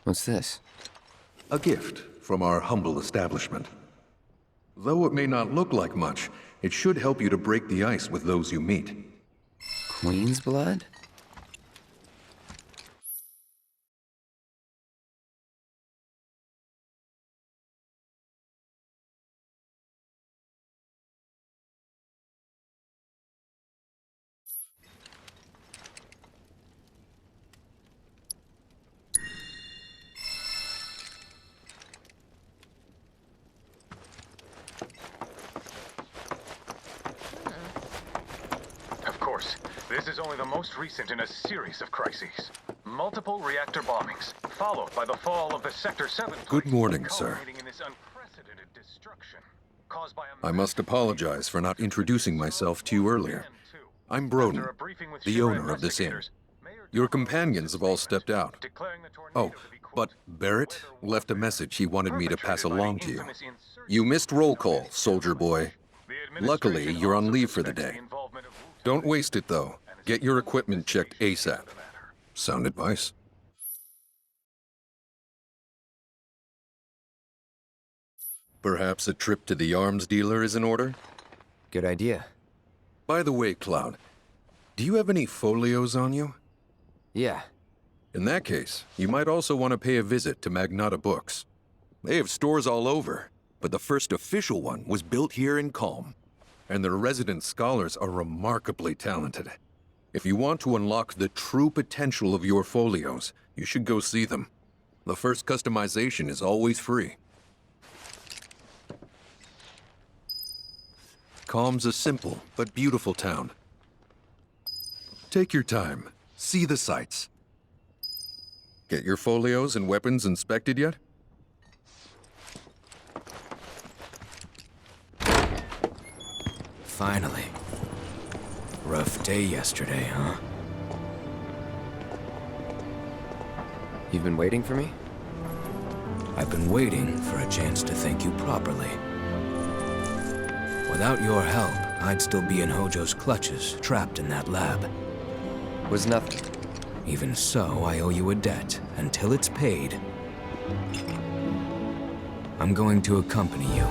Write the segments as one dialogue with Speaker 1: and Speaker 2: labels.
Speaker 1: What's this?
Speaker 2: A gift from our humble establishment. Though it may not look like much, it should help you to break the ice with those you meet.
Speaker 1: Queen's blood?
Speaker 3: Of course, this is only the most recent in a series of crises. Multiple reactor bombings, followed by the fall of the Sector 7 place,
Speaker 2: Good morning, sir.
Speaker 3: culminating in this unprecedented destruction caused by a
Speaker 2: I must apologize for not introducing myself to you earlier. I'm Broden,
Speaker 3: After a briefing with
Speaker 2: the
Speaker 3: Shira
Speaker 2: owner of this inn.
Speaker 3: investigators, Mayor
Speaker 2: Your
Speaker 3: Duncan
Speaker 2: companions have all stepped out.
Speaker 3: declaring the tornado
Speaker 2: Oh,
Speaker 3: to be, quote,
Speaker 2: but Barrett left a message he wanted me to pass
Speaker 3: perpetrated by the
Speaker 2: along to you.
Speaker 3: infamous insurgent
Speaker 2: You missed roll call, soldier boy.
Speaker 3: The
Speaker 2: Luckily,
Speaker 3: administration
Speaker 2: you're on
Speaker 3: also
Speaker 2: leave for the
Speaker 3: suspects
Speaker 2: day.
Speaker 3: involvement of Wu-Tang
Speaker 2: Don't waste it, though.
Speaker 3: and is
Speaker 2: Get your
Speaker 3: in
Speaker 2: equipment checked
Speaker 3: investigation
Speaker 2: ASAP.
Speaker 3: into the matter.
Speaker 2: Sound advice? Perhaps a trip to the arms dealer is in order?
Speaker 1: Good idea.
Speaker 2: By the way, Cloud, do you have any folios on you?
Speaker 1: Yeah.
Speaker 2: In that case, you might also want to pay a visit to Magnata Books. They have stores all over, but the first official one was built here in Kalm, and their resident scholars are remarkably talented. If you want to unlock the true potential of your folios, you should go see them. The first customization is always free. Kalm's a simple but beautiful town. Take your time, see the sights. Get your folios and weapons inspected yet?
Speaker 1: Finally. Rough day yesterday, huh? You've been waiting for me?
Speaker 4: I've been waiting for a chance to thank you properly. Without your help, I'd still be in Hojo's clutches, trapped in that lab.
Speaker 1: Was nothing.
Speaker 4: Even so, I owe you a debt. Until it's paid, I'm going to accompany you.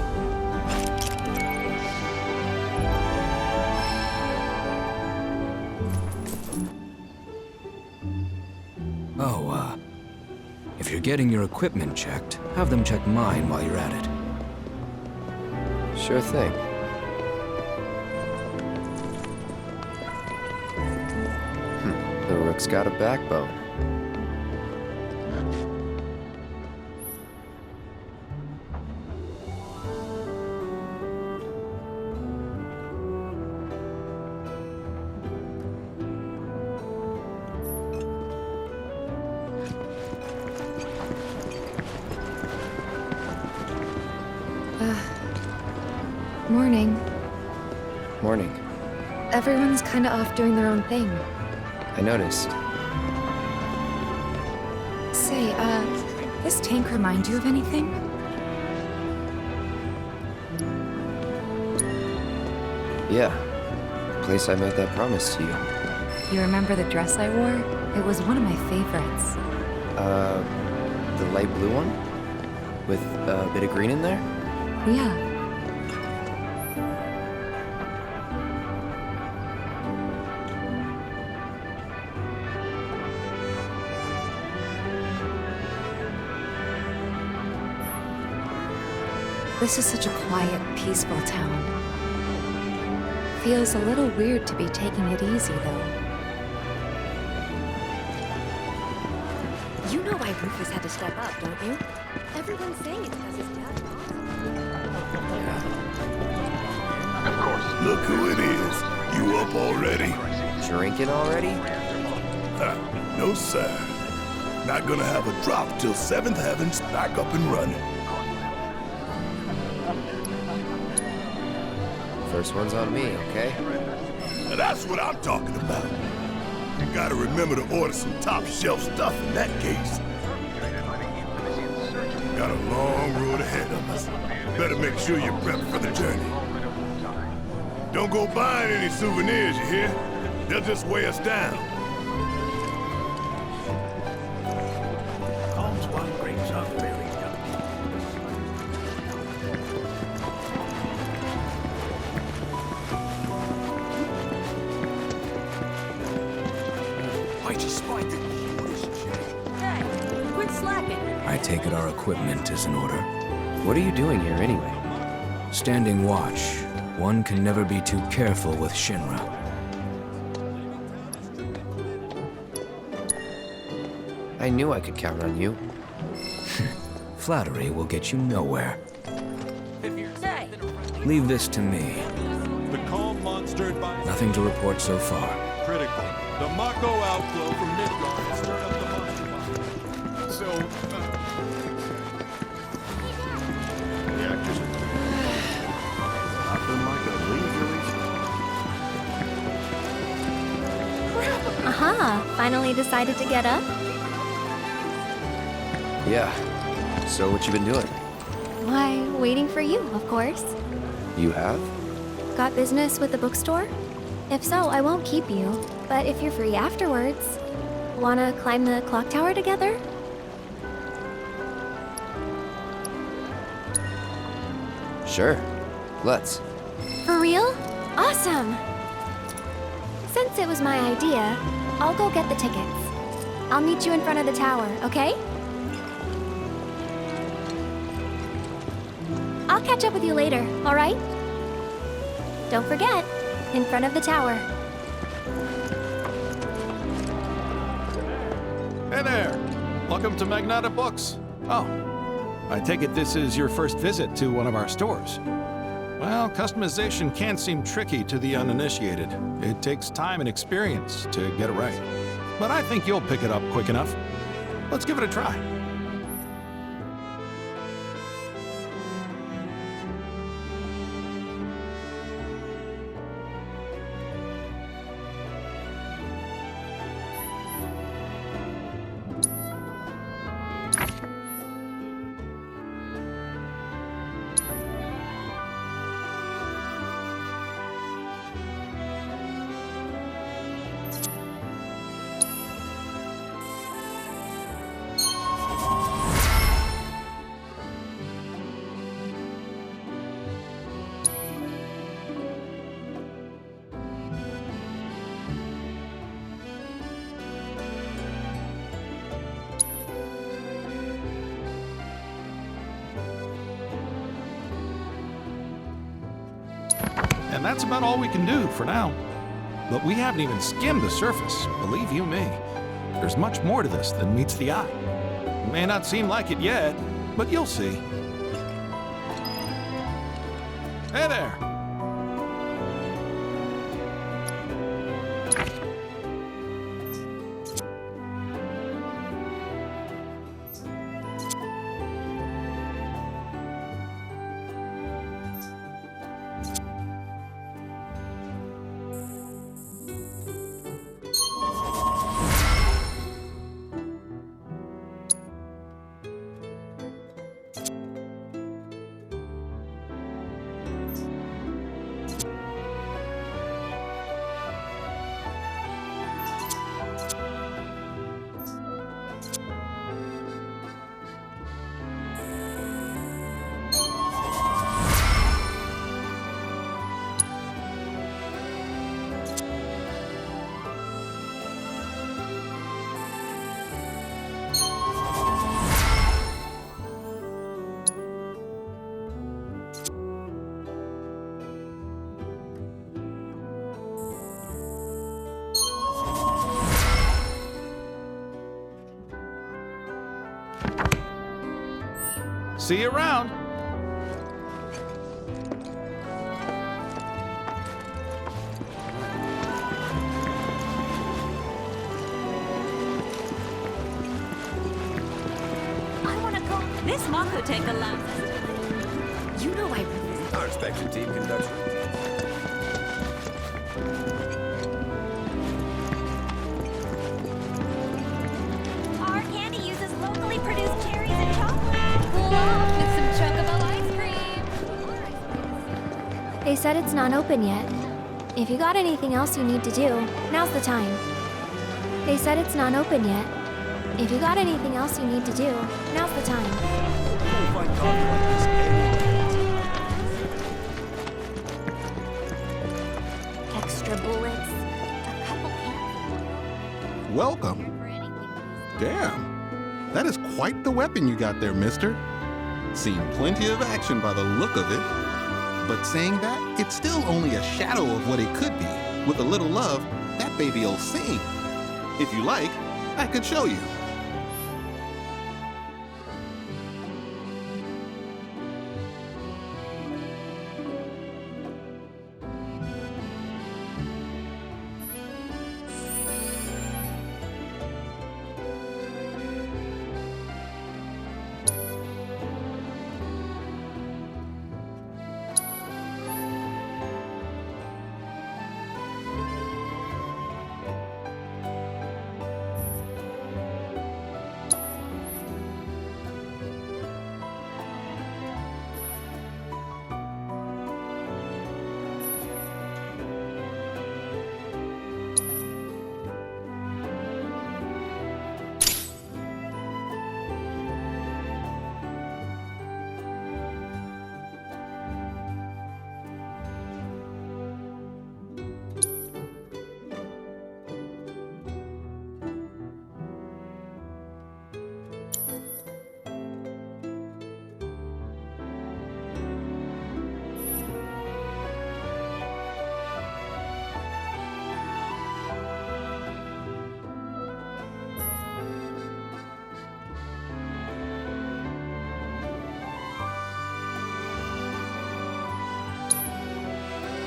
Speaker 4: Oh, if you're getting your equipment checked, have them check mine while you're at it.
Speaker 1: Sure thing. The rook's got a backbone.
Speaker 5: Morning.
Speaker 1: Morning.
Speaker 5: Everyone's kinda off doing their own thing.
Speaker 1: I noticed.
Speaker 5: Say, this tank remind you of anything?
Speaker 1: Yeah. Place I made that promise to you.
Speaker 5: You remember the dress I wore? It was one of my favorites.
Speaker 1: The light blue one? With a bit of green in there?
Speaker 5: Yeah. This is such a quiet, peaceful town. Feels a little weird to be taking it easy, though.
Speaker 6: You know why Rufus had to step up, don't you? Everyone's saying it's because his dad
Speaker 3: Of course.
Speaker 7: Look who it is. You up already?
Speaker 1: Drinking already?
Speaker 7: No, sir. Not gonna have a drop till 7th Heaven's back up and running.
Speaker 1: First one's on me, okay?
Speaker 7: Now that's what I'm talking about. You gotta remember to order some top shelf stuff in that case. Got a long road ahead of us. Better make sure you're prepped for the journey. Don't go buying any souvenirs, you hear? They'll just weigh us down. Calm's one
Speaker 6: Hey, quit slacking.
Speaker 4: I take it our equipment is in order.
Speaker 1: What are you doing here anyway?
Speaker 4: Standing watch. One can never be too careful with Shinra.
Speaker 1: I knew I could count on you.
Speaker 4: Flattery will get you nowhere.
Speaker 6: Hey,
Speaker 4: Leave this to me.
Speaker 8: The Kalm monster advised
Speaker 4: Nothing to report so far.
Speaker 8: critical. The Mako outflow from Midgard has stirred up the monster bomb.
Speaker 7: So, reactors. Nothing like a lead release.
Speaker 6: aha, finally decided to get up?
Speaker 1: Yeah. So what you been doing?
Speaker 6: Why, waiting for you, of course.
Speaker 1: You have?
Speaker 6: Got business with the bookstore? If so, I won't keep you. But if you're free afterwards, wanna climb the clock tower together?
Speaker 1: Sure. Let's.
Speaker 6: For real? Awesome! Since it was my idea, I'll go get the tickets. I'll meet you in front of the tower, okay? I'll catch up with you later, alright? Don't forget, in front of the tower.
Speaker 8: Hey there! Welcome to Magnata Books. Oh, I take it this is your first visit to one of our stores. Well, customization can seem tricky to the uninitiated. It takes time and experience to get it right. But I think you'll pick it up quick enough. Let's give it a try. And that's about all we can do for now. But we haven't even skimmed the surface, believe you me. There's much more to this than meets the eye. It may not seem like it yet, but you'll see. Hey there! See you around.
Speaker 6: I wanna go.
Speaker 9: This Mako take a lot.
Speaker 6: You know I
Speaker 7: Our inspection team conducts.
Speaker 9: Our candy uses locally produced cherries and chocolate. Cool off with some chocobo ice cream.
Speaker 6: They said it's not open yet. If you got anything else you need to do, now's the time. They said it's not open yet. If you got anything else you need to do, now's the time. Extra bullets. A couple cans.
Speaker 10: Welcome. Damn. That is quite the weapon you got there, mister. Seen plenty of action by the look of it. But saying that, it's still only a shadow of what it could be. With a little love, that baby'll sing. If you like, I could show you.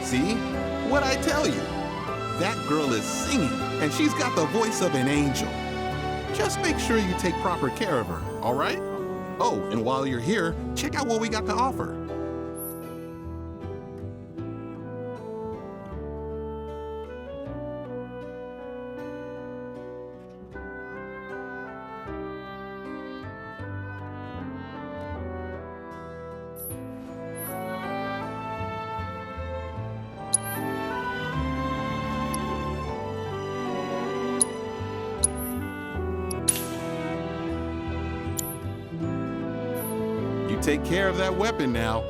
Speaker 10: See? What'd I tell you? That girl is singing, and she's got the voice of an angel. Just make sure you take proper care of her, all right? Oh, and while you're here, check out what we got to offer. Take care of that weapon now.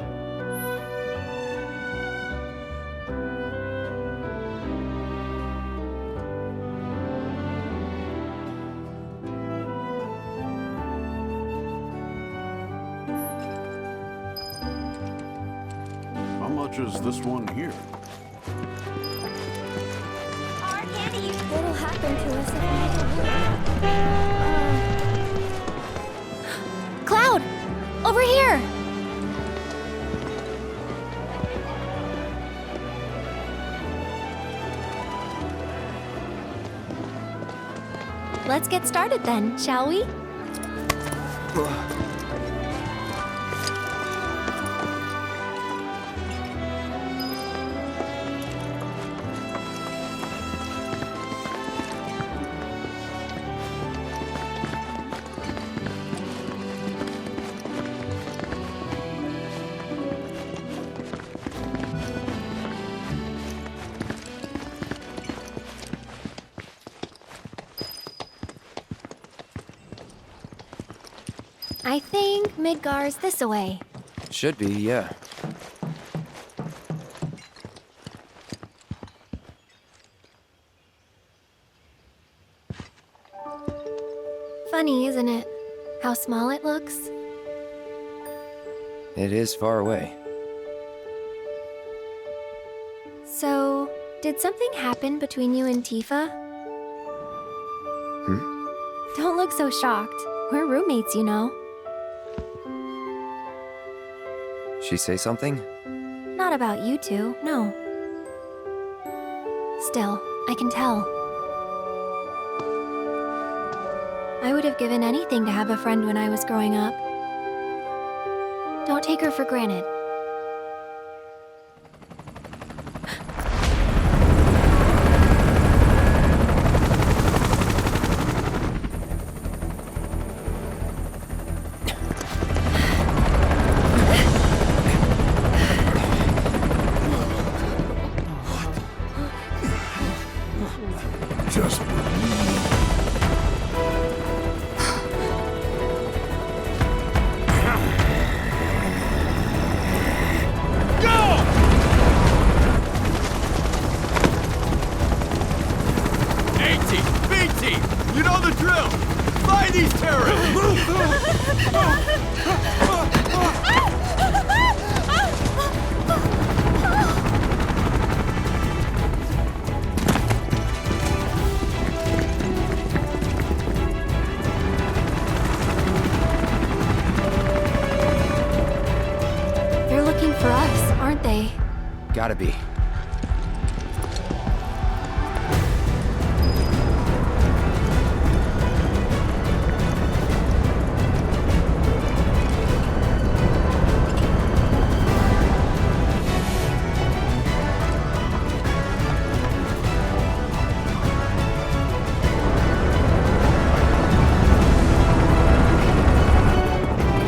Speaker 11: How much is this one here?
Speaker 9: Our candy uses
Speaker 6: What'll happen to us if we don't? Cloud! Over here! Let's get started then, shall we? I think Midgar's this away.
Speaker 1: Should be, yeah.
Speaker 6: Funny, isn't it? How small it looks?
Speaker 1: It is far away.
Speaker 6: So, did something happen between you and Tifa? Don't look so shocked. We're roommates, you know.
Speaker 1: She say something?
Speaker 6: Not about you two, no. Still, I can tell. I would have given anything to have a friend when I was growing up. Don't take her for granted.
Speaker 7: Just
Speaker 8: team! You know the drill! Find these terrorists!
Speaker 6: They're looking for us, aren't they?
Speaker 1: Gotta be.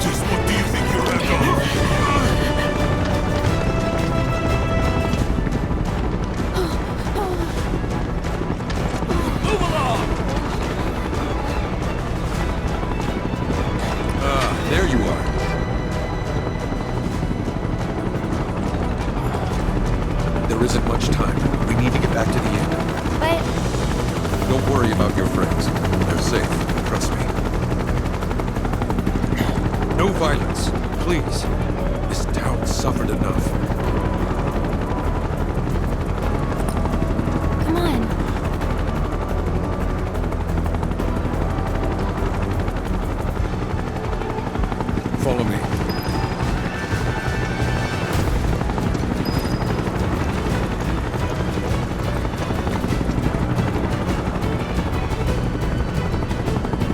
Speaker 7: Just what do you think you're at,
Speaker 2: There you are. There isn't much time. We need to get back to the inn.
Speaker 6: But
Speaker 2: Don't worry about your friends. They're safe. Trust me. No violence, please. This town suffered enough.
Speaker 6: come on.
Speaker 2: Follow me.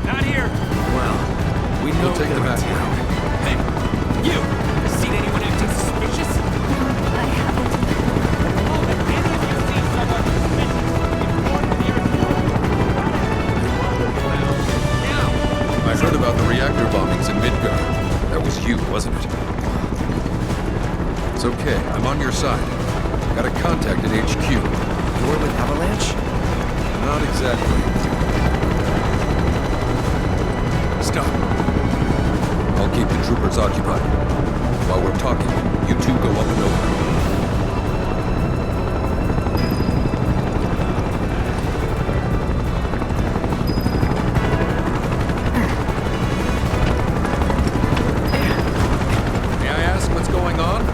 Speaker 8: Not here!
Speaker 4: Well, we know
Speaker 2: We'll take them
Speaker 4: they're
Speaker 2: out.
Speaker 4: in town.
Speaker 8: Hey, you! Seen anyone acting suspicious?
Speaker 6: I haven't.
Speaker 8: Oh, if any of you see someone suspicious, report it here. Now!
Speaker 2: I heard about the reactor bombings in Midgard. That was you, wasn't it? It's okay. I'm on your side. Got a contact at HQ.
Speaker 1: You're with Avalanche?
Speaker 2: Not exactly. Stop. I'll keep the troopers occupied. While we're talking, you two go up and over. May I ask what's going on?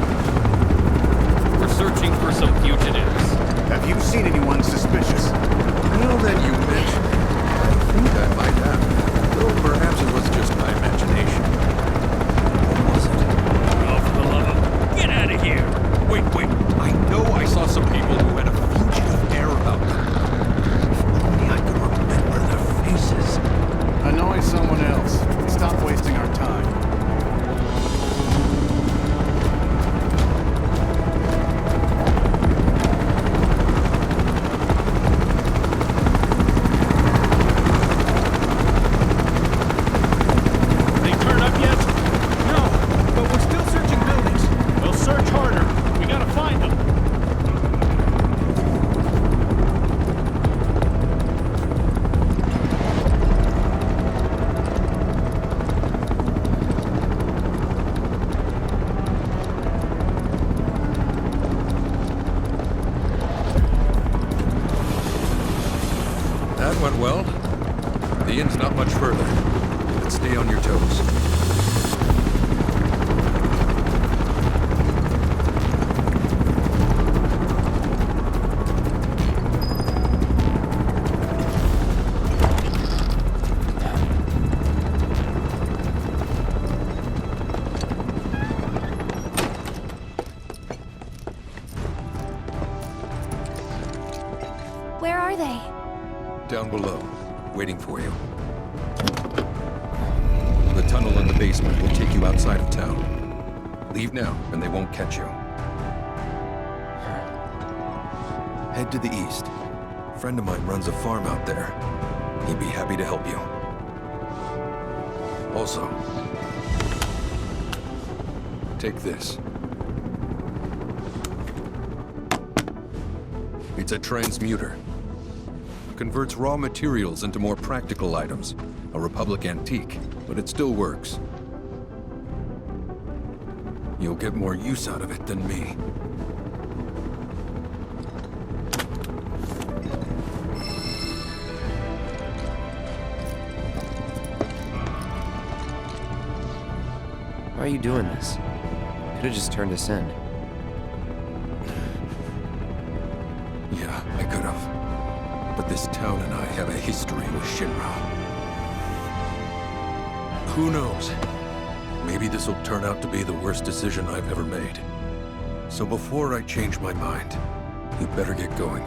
Speaker 8: We're searching for some fugitives.
Speaker 3: Have you seen anyone suspicious?
Speaker 2: Now that you mention it, I think I might have. Though perhaps it was just my imagination. What was it?
Speaker 8: Oh, for the love of... Get out of here!
Speaker 2: Wait. I know I saw some people who had a fugitive air about them. If only I could remember their faces.
Speaker 3: Annoy someone else. Stop wasting our time.
Speaker 8: They turn up yet? No, but we're still searching buildings. We'll search harder. We gotta find them.
Speaker 2: That went well. The inn's not much further. But stay on your toes.
Speaker 6: Where are they?
Speaker 2: Down below, waiting for you. The tunnel in the basement will take you outside of town. Leave now, and they won't catch you. Head to the east. A friend of mine runs a farm out there. He'd be happy to help you. Also, take this. It's a transmuter. Converts raw materials into more practical items. A Republic antique, but it still works. You'll get more use out of it than me.
Speaker 1: Why are you doing this? Could have just turned us in.
Speaker 2: Yeah, I could have. But this town and I have a history with Shinra. Who knows? Maybe this will turn out to be the worst decision I've ever made. So before I change my mind, you better get going.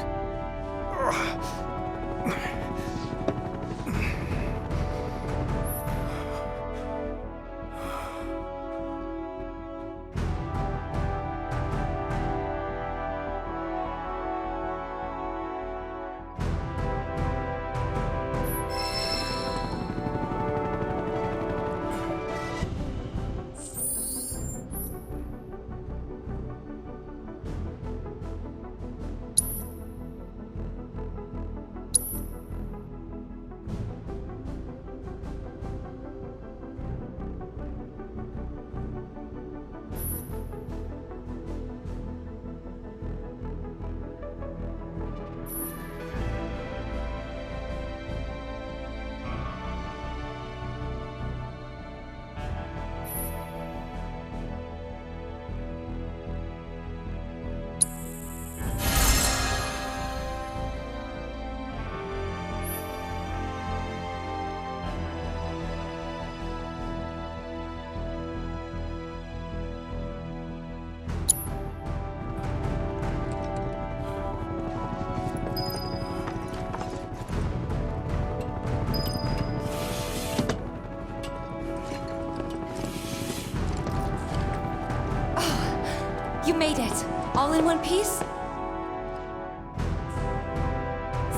Speaker 5: You made it! All in one piece?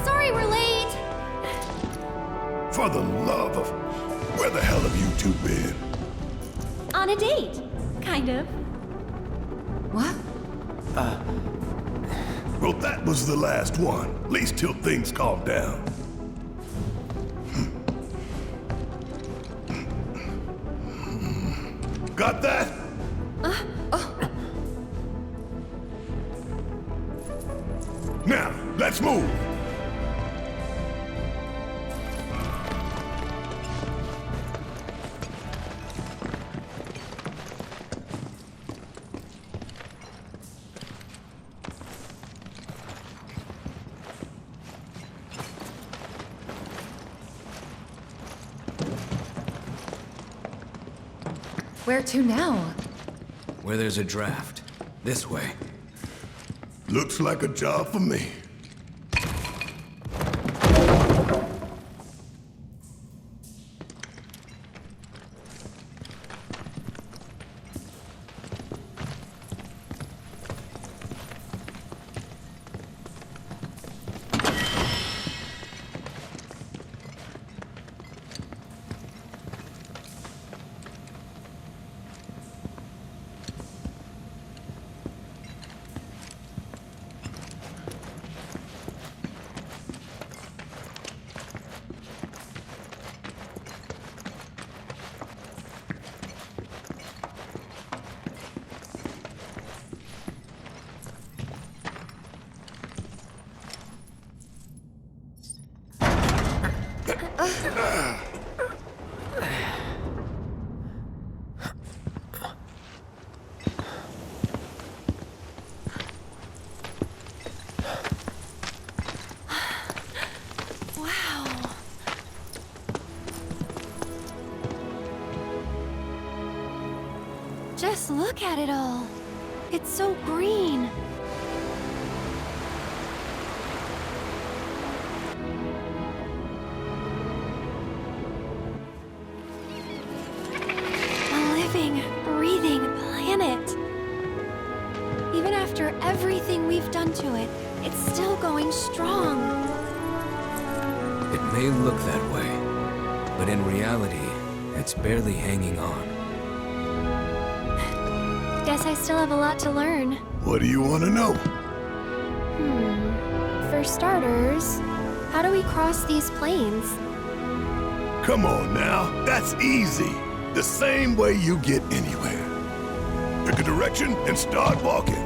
Speaker 6: Sorry we're late!
Speaker 7: For the love of... Where the hell have you two been?
Speaker 9: On a date. Kind of.
Speaker 5: What?
Speaker 7: Well, that was the last one. At least till things calm down. Got that? Now, let's move!
Speaker 5: Where to now?
Speaker 4: Where there's a draft. This way.
Speaker 7: Looks like a job for me.
Speaker 6: Just look at it all. It's so green. A living, breathing planet. Even after everything we've done to it, it's still going strong.
Speaker 4: It may look that way, but in reality, it's barely hanging on.
Speaker 6: Guess I still have a lot to learn.
Speaker 7: What do you want to know?
Speaker 6: For starters, how do we cross these plains?
Speaker 7: Come on now, that's easy. The same way you get anywhere. Pick a direction and start walking.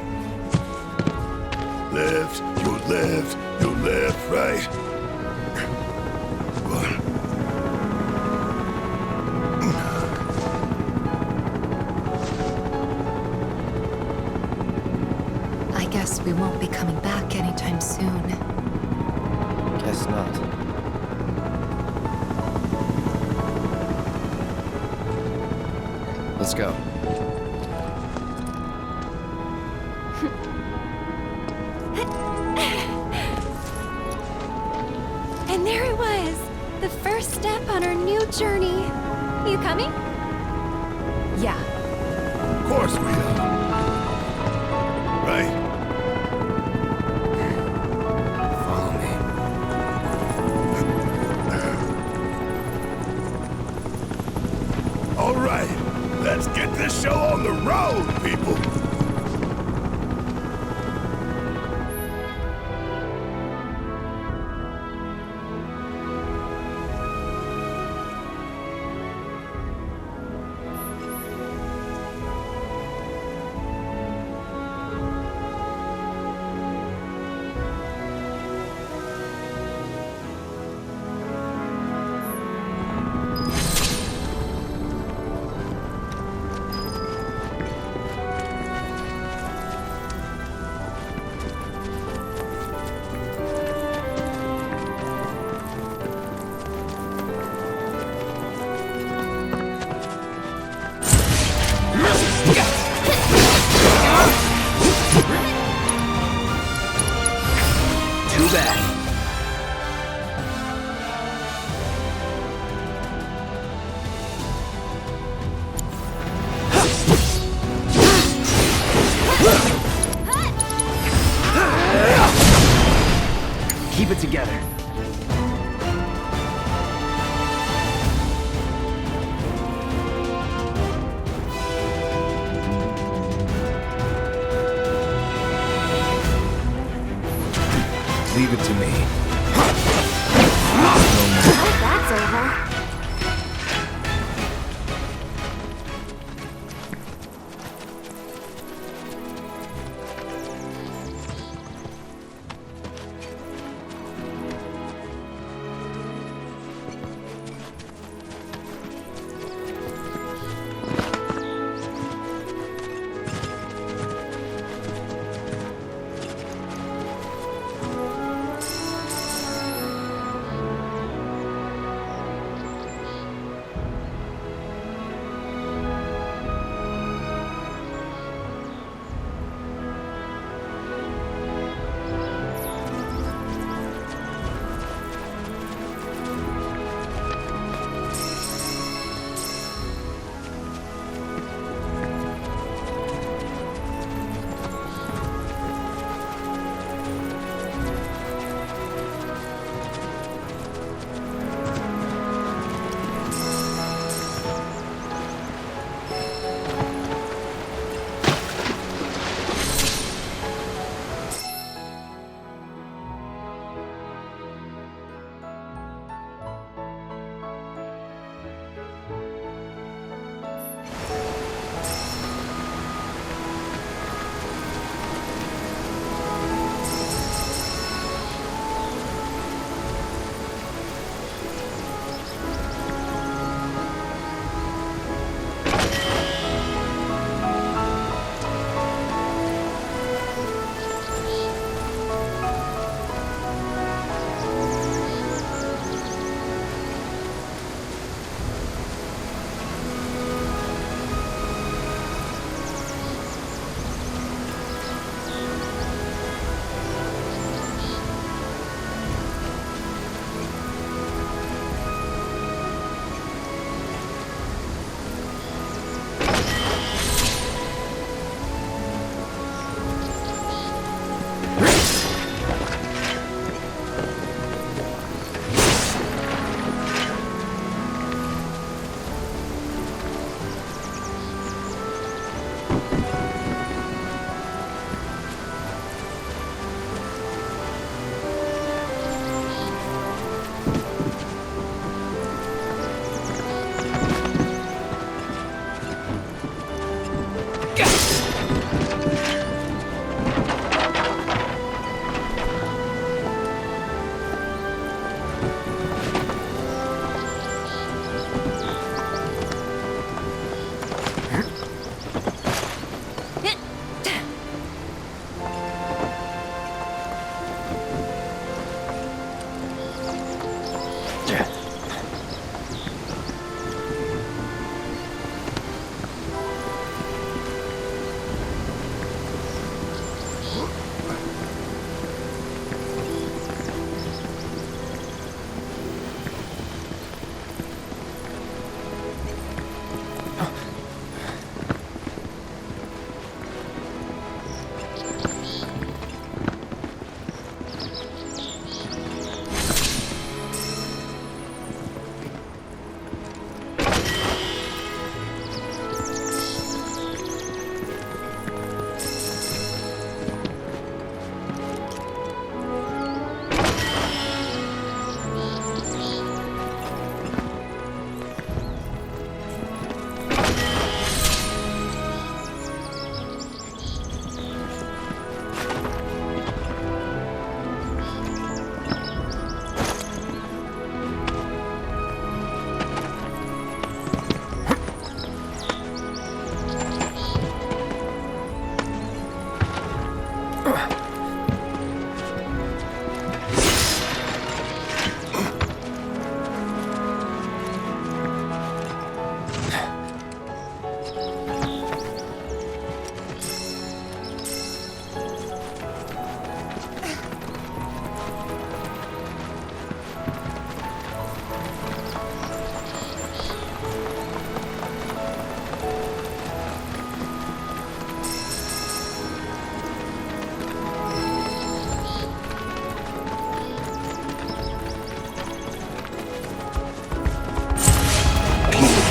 Speaker 7: Left, your left, right.
Speaker 5: we won't be coming back anytime soon.
Speaker 1: Guess not. Let's go.
Speaker 6: And there it was! The first step on our new journey. You coming?
Speaker 5: Yeah.
Speaker 7: Of course we are. Right?
Speaker 4: Follow me.
Speaker 7: All right, let's get this show on the road, people.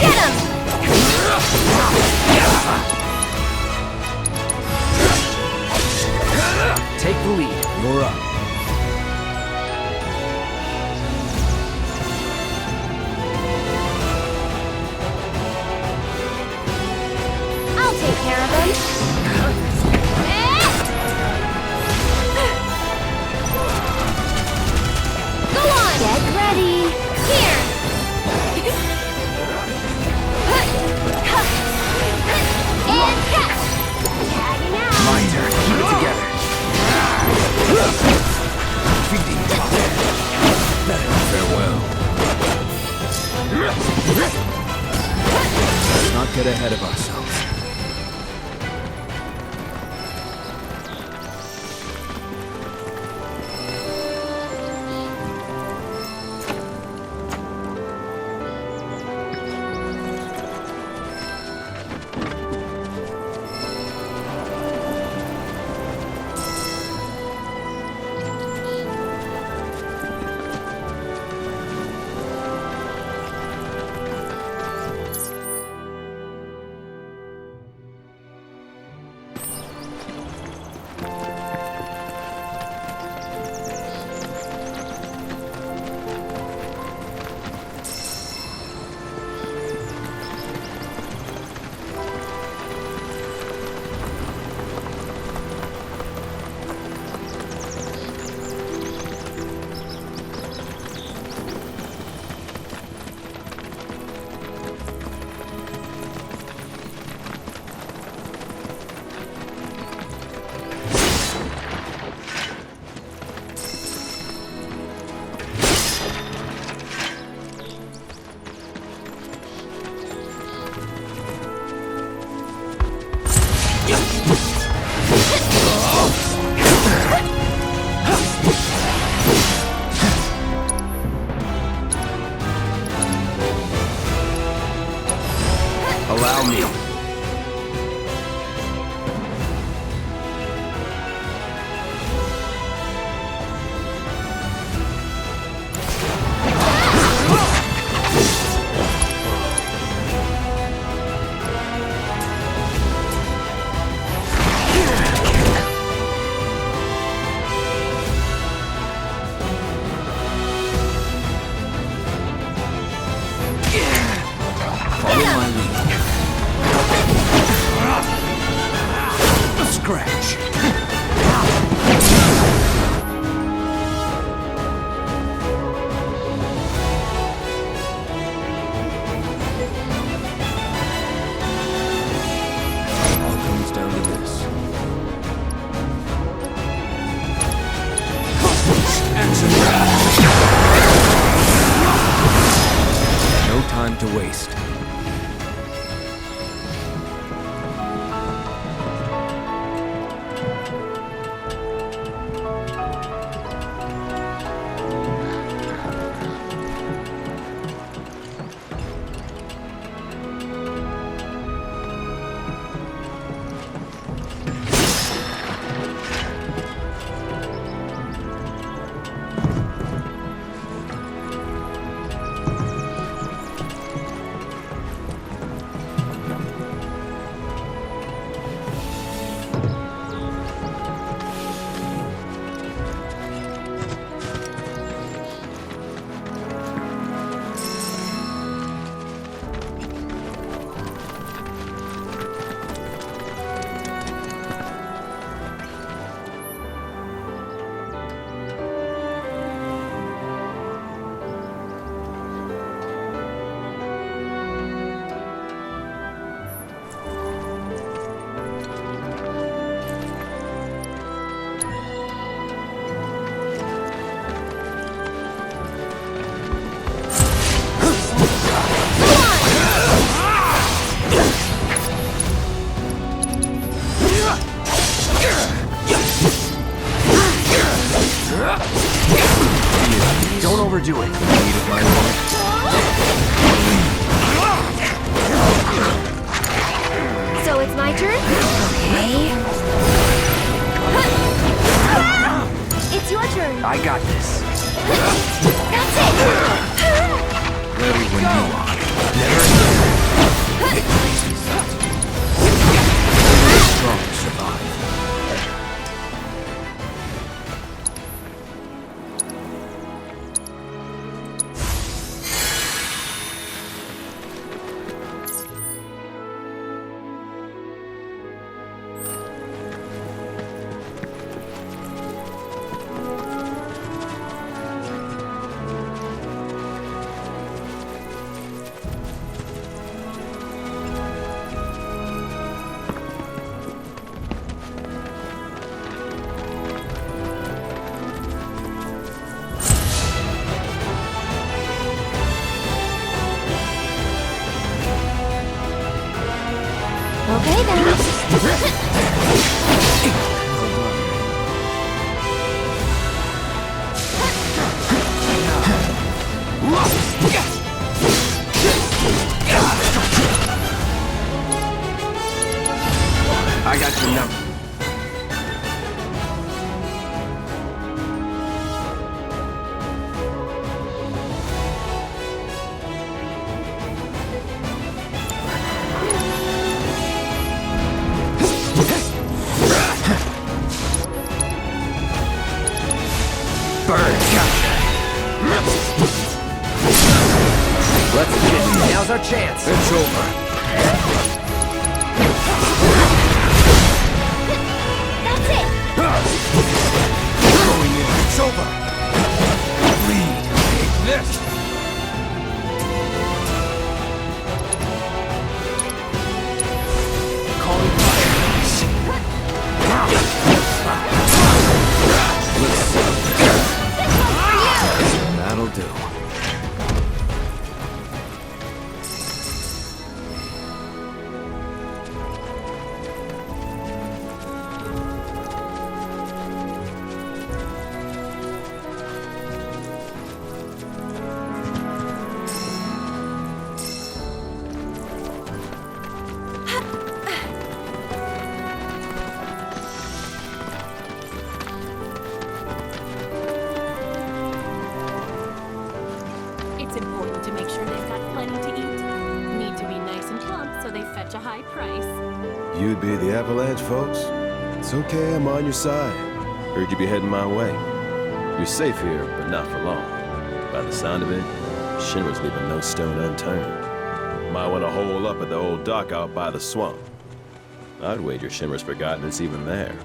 Speaker 6: Get him!
Speaker 4: Take the lead. You're up.
Speaker 6: I'll take care of him. Go on! Get ready! Here! And catch! Tagging out!
Speaker 4: My turn. Keep it together. Farewell. Let's not get ahead of ourselves. Allow me. Follow my lead. Scratch. All comes down to this. No time to waste. Don't overdo it. Needed my work.
Speaker 6: So it's my turn? Okay. It's your turn.
Speaker 4: I got this.
Speaker 6: That's it!
Speaker 4: Ready when you are. Never.
Speaker 1: I got your number. Bird, gotcha. Let's get it. Now's our chance.
Speaker 2: It's over.
Speaker 6: That's it!
Speaker 2: Going in. It's over. Lead. Take this.
Speaker 1: Calling fire. Let's see. That'll do.
Speaker 9: It's important to make sure they've got plenty to eat. Need to be nice and plump so they fetch a high price.
Speaker 12: You'd be the Avalanche, folks? It's okay, I'm on your side. Heard you be heading my way. You're safe here, but not for long. By the sound of it, Shinra's leaving no stone unturned. Might want to hole up at the old dock out by the swamp. I'd wager Shinra's forgotten it's even there.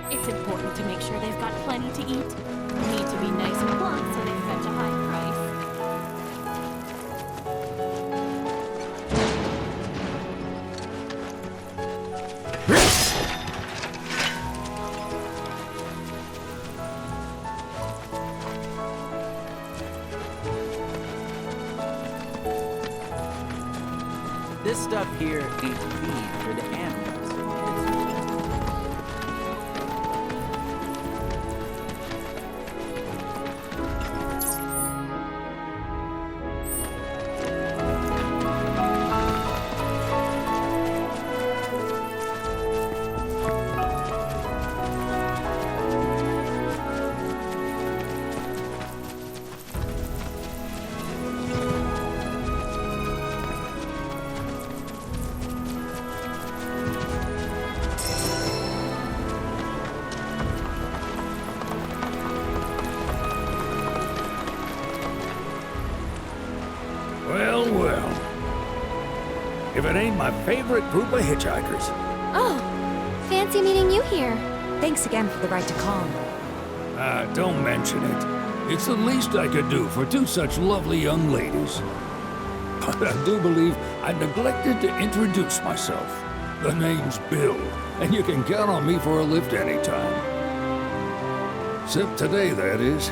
Speaker 9: It's important to make sure they've got plenty to eat. Need to be nice and plump so they fetch a high price.
Speaker 13: This stuff here is feed for the animals.
Speaker 14: Well, well. If it ain't my favorite group of hitchhikers.
Speaker 6: Oh, fancy meeting you here.
Speaker 5: Thanks again for the ride to Kalm.
Speaker 14: Don't mention it. It's the least I could do for two such lovely young ladies. But I do believe I neglected to introduce myself. The name's Bill, and you can count on me for a lift anytime. Except today, that is.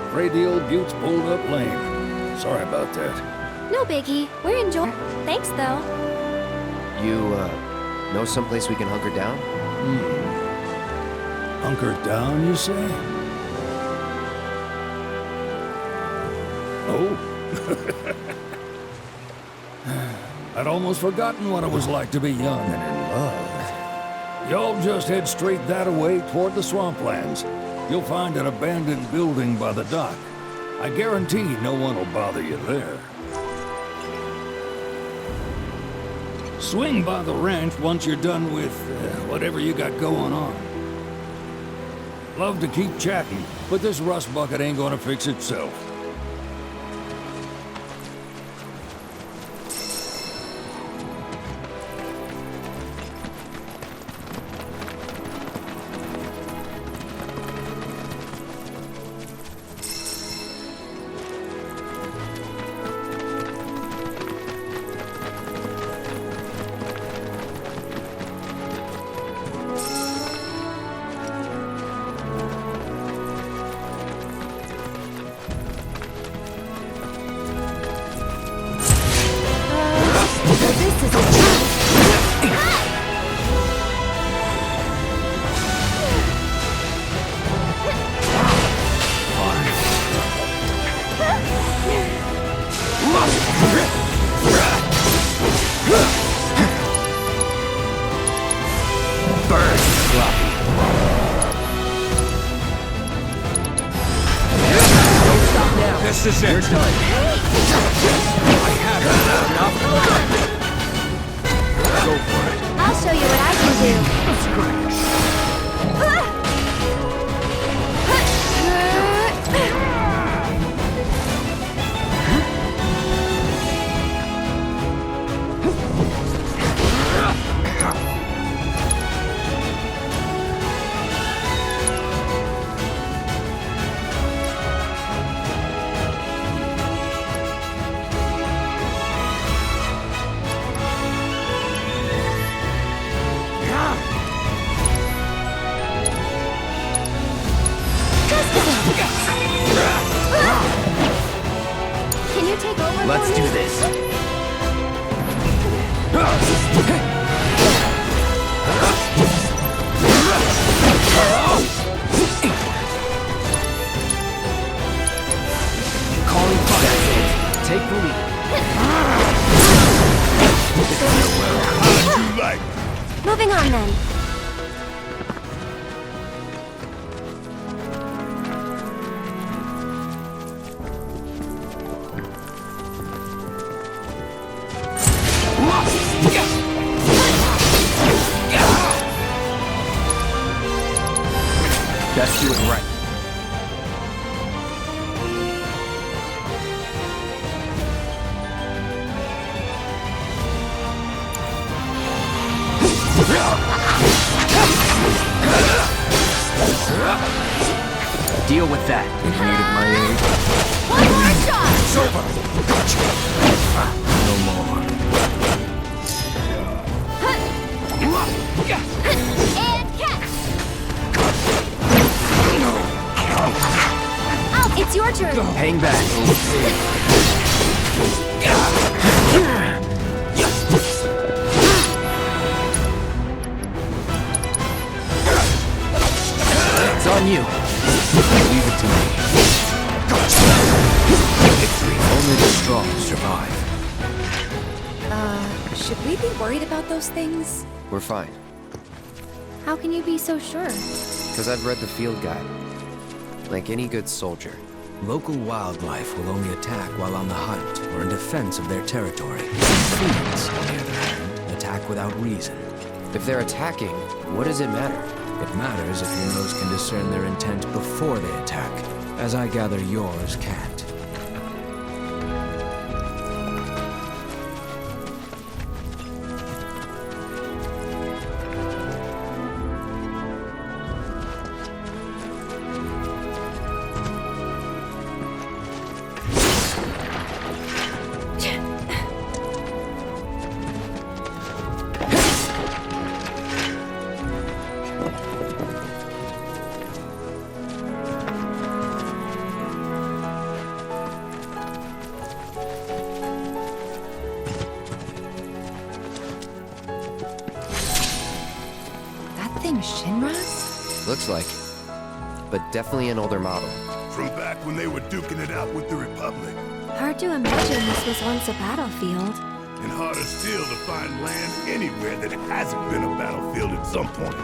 Speaker 14: Afraid the old Butte's pulled up lame. Sorry about that.
Speaker 6: No biggie. We're enjoying. Thanks, though.
Speaker 1: You, know someplace we can hunker down?
Speaker 14: Hunker down, you say? Oh? I'd almost forgotten what it was like to be young and in love. Y'all just head straight that away toward the swamplands. You'll find an abandoned building by the dock. I guarantee no one will bother you there. Swing by the ranch once you're done with whatever you got going on. Love to keep chatting, but this rust bucket ain't gonna fix itself.
Speaker 4: This is it. You're done. I have enough. Go for it.
Speaker 6: I'll show you what I can do. Can you take over?
Speaker 1: Let's do this. Calling fire. Take the lead.
Speaker 7: How'd you like?
Speaker 6: Moving on then.
Speaker 1: Best do it right. Deal with that. You needed my aid.
Speaker 6: One more shot.
Speaker 4: It's over. Gotcha. No more.
Speaker 6: And catch. Oh, it's your turn.
Speaker 1: Hang back. It's on you. Leave it to me. Victory. Only the strong survive.
Speaker 5: Should we be worried about those things?
Speaker 1: We're fine.
Speaker 6: How can you be so sure?
Speaker 1: Because I've read the field guide. Like any good soldier.
Speaker 4: Local wildlife will only attack while on the hunt or in defense of their territory. Fiends, on the other hand, attack without reason.
Speaker 1: If they're attacking, what does it matter?
Speaker 4: It matters if your nose can discern their intent before they attack, as I gather yours can't.
Speaker 5: Shinras?
Speaker 1: Looks like. But definitely an older model.
Speaker 7: From back when they were duking it out with the Republic.
Speaker 6: Hard to imagine this was once a battlefield.
Speaker 7: And harder still to find land anywhere that hasn't been a battlefield at some point.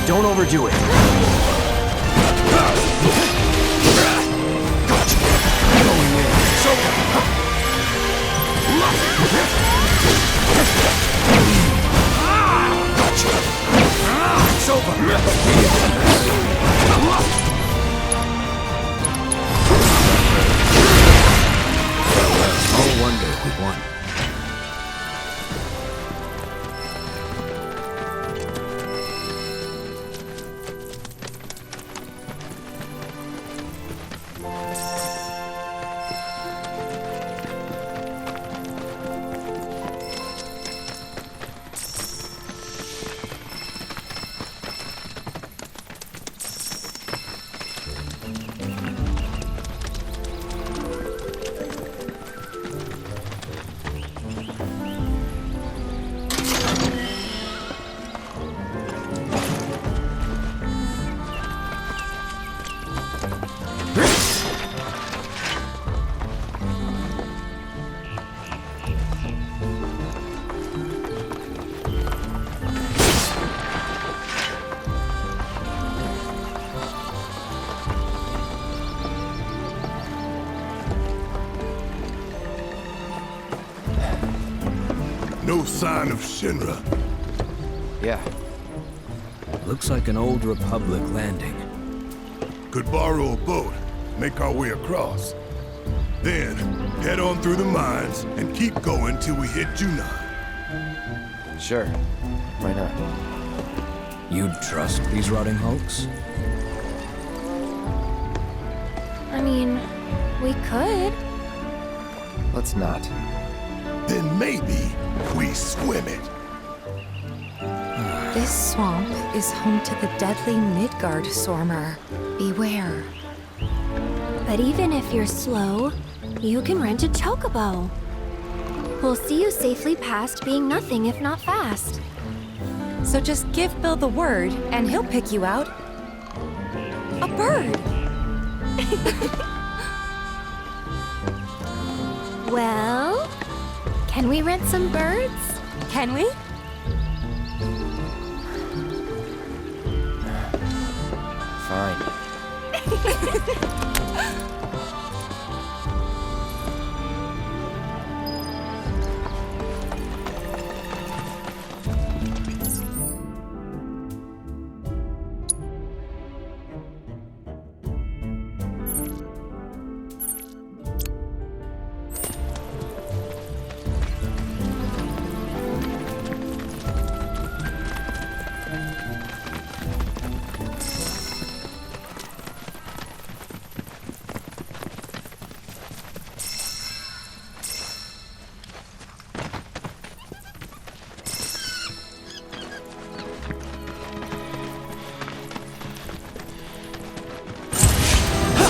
Speaker 4: Don't overdo it. It's over. No wonder we won. No sign of Shinra.
Speaker 1: Yeah.
Speaker 4: Looks like an old Republic landing.
Speaker 7: Could borrow a boat, make our way across. Then, head on through the mines and keep going till we hit Junon.
Speaker 1: Sure. Why not?
Speaker 4: You'd trust these rotting hulks?
Speaker 6: I mean, we could.
Speaker 1: Let's not.
Speaker 7: Then maybe we swim it.
Speaker 5: This swamp is home to the deadly Midgard Sormer. Beware.
Speaker 6: But even if you're slow, you can rent a chocobo. We'll see you safely past being nothing if not fast.
Speaker 5: So just give Bill the word, and he'll pick you out. A bird!
Speaker 6: Well, can we rent some birds?
Speaker 5: Can we?
Speaker 1: Fine.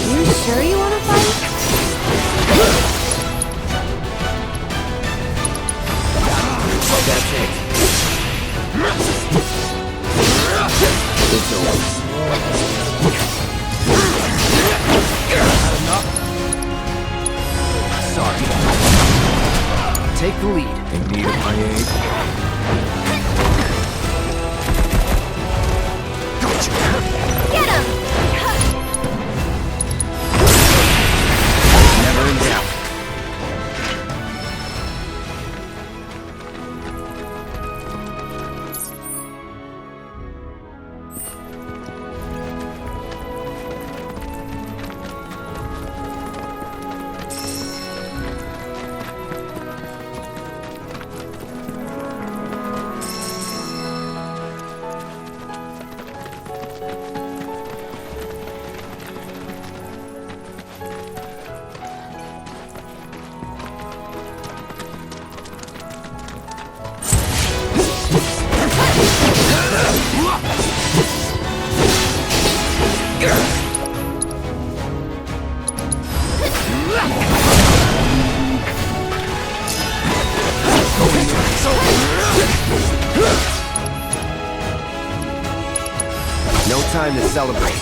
Speaker 6: You sure you want to fight?
Speaker 1: That's it. It's over. Not enough? Sorry. Take the lead.
Speaker 4: In need of my aid?
Speaker 6: Get him!
Speaker 1: Never in doubt. time to celebrate.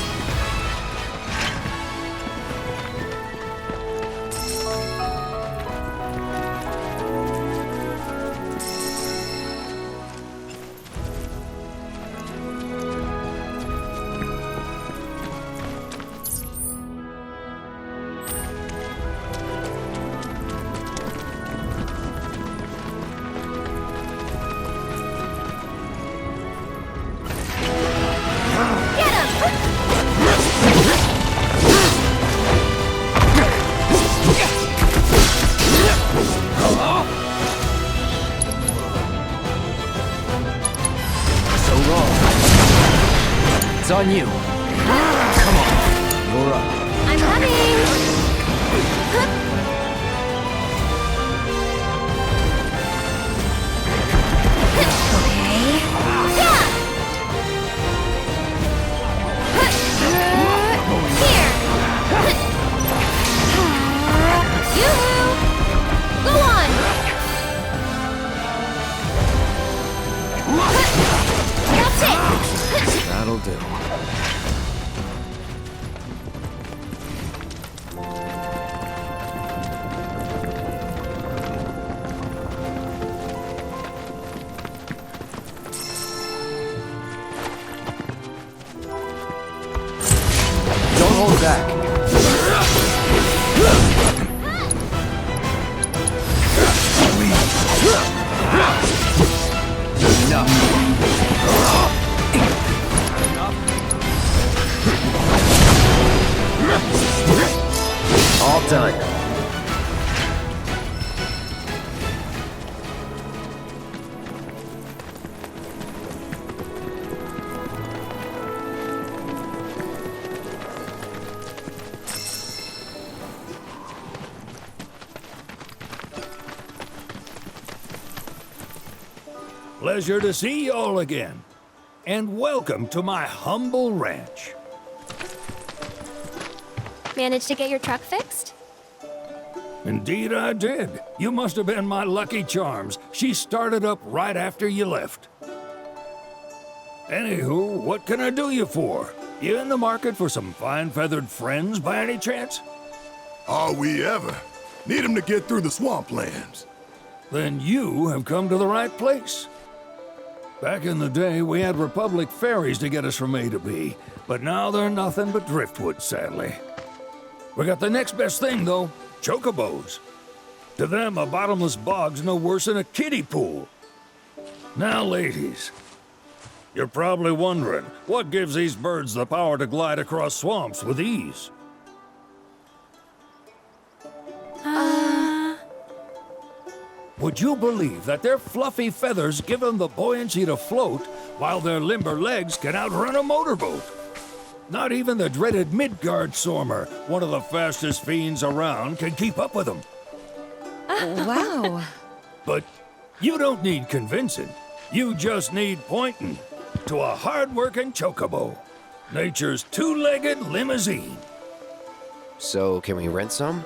Speaker 1: It's on you. Come on, you're up.
Speaker 6: I'm coming! Okay. Yeah! Here! Yoo-hoo! Go on! That's it!
Speaker 1: That'll do. Don't hold back. All done.
Speaker 14: Pleasure to see y'all again. And welcome to my humble ranch.
Speaker 6: Managed to get your truck fixed?
Speaker 14: Indeed I did. You must have been my lucky charms. She started up right after you left. Anywho, what can I do you for? You in the market for some fine feathered friends by any chance?
Speaker 7: Are we ever? Need 'em to get through the swamplands.
Speaker 14: Then you have come to the right place. Back in the day, we had Republic ferries to get us from A to B, but now they're nothing but driftwood, sadly. We got the next best thing, though, chocobos. To them, a bottomless bog's no worse than a kiddie pool. Now, ladies, you're probably wondering, what gives these birds the power to glide across swamps with ease? Would you believe that their fluffy feathers give them the buoyancy to float, while their limber legs can outrun a motorboat? Not even the dreaded Midgard Sormer, one of the fastest fiends around, can keep up with them.
Speaker 5: Wow.
Speaker 14: But you don't need convincing. You just need pointing to a hard-working chocobo. Nature's two-legged limousine.
Speaker 1: So, can we rent some?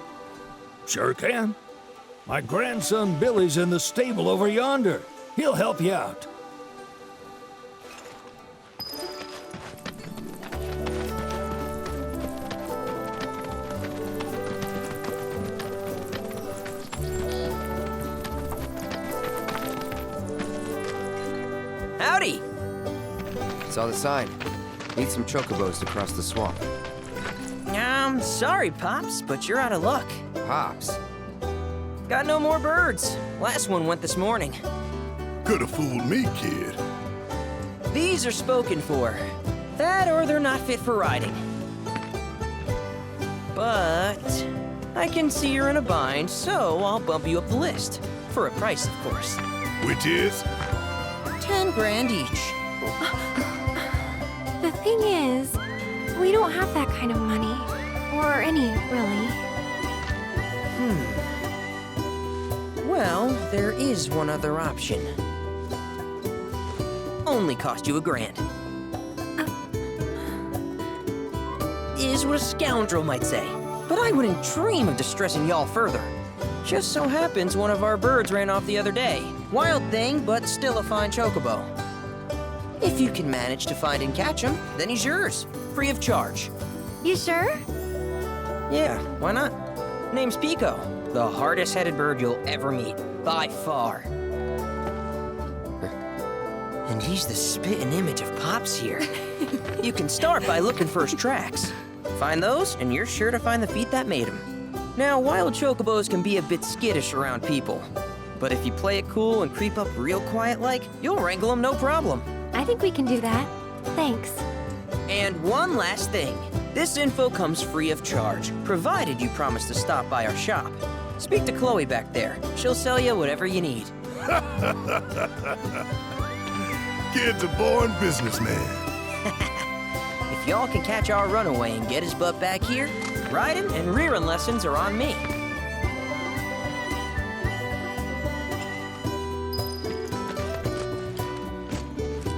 Speaker 14: Sure can. My grandson Billy's in the stable over yonder. He'll help you out.
Speaker 15: Howdy!
Speaker 1: Saw the sign. Need some chocobos to cross the swamp.
Speaker 15: Sorry, Pops, but you're out of luck.
Speaker 1: Pops?
Speaker 15: Got no more birds. Last one went this morning.
Speaker 7: Could've fooled me, kid.
Speaker 15: These are spoken for. That or they're not fit for riding. But I can see you're in a bind, so I'll bump you up the list. For a price, of course.
Speaker 7: Which is?
Speaker 15: 10 grand each.
Speaker 6: The thing is, we don't have that kind of money. Or any, really.
Speaker 15: Well, there is one other option. Only cost you $1,000. Is what a scoundrel might say. But I wouldn't dream of distressing y'all further. Just so happens one of our birds ran off the other day. Wild thing, but still a fine chocobo. If you can manage to find and catch him, then he's yours, free of charge.
Speaker 6: You sure?
Speaker 15: Yeah, why not? Name's Pico, the hardest-headed bird you'll ever meet, by far. And he's the spitting image of Pops here. You can start by looking for his tracks. Find those, and you're sure to find the feet that made him. Now, wild chocobos can be a bit skittish around people, but if you play it cool and creep up real quiet-like, you'll wrangle them no problem.
Speaker 6: I think we can do that. Thanks.
Speaker 15: And one last thing. This info comes free of charge, provided you promise to stop by our shop. Speak to Chloe back there. She'll sell you whatever you need.
Speaker 7: Kid's a born businessman.
Speaker 15: If y'all can catch our runaway and get his butt back here, riding and rearing lessons are on me.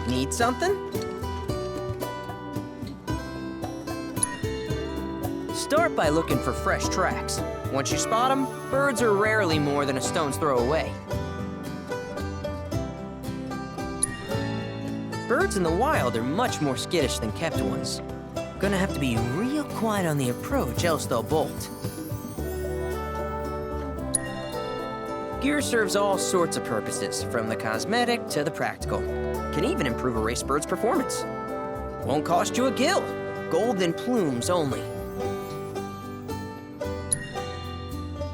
Speaker 15: Need something? Start by looking for fresh tracks. Once you spot them, birds are rarely more than a stone's throw away. Birds in the wild are much more skittish than kept ones. Gonna have to be real quiet on the approach, else they'll bolt. Gear serves all sorts of purposes, from the cosmetic to the practical. Can even improve a race bird's performance. Won't cost you a gill. Golden plumes only.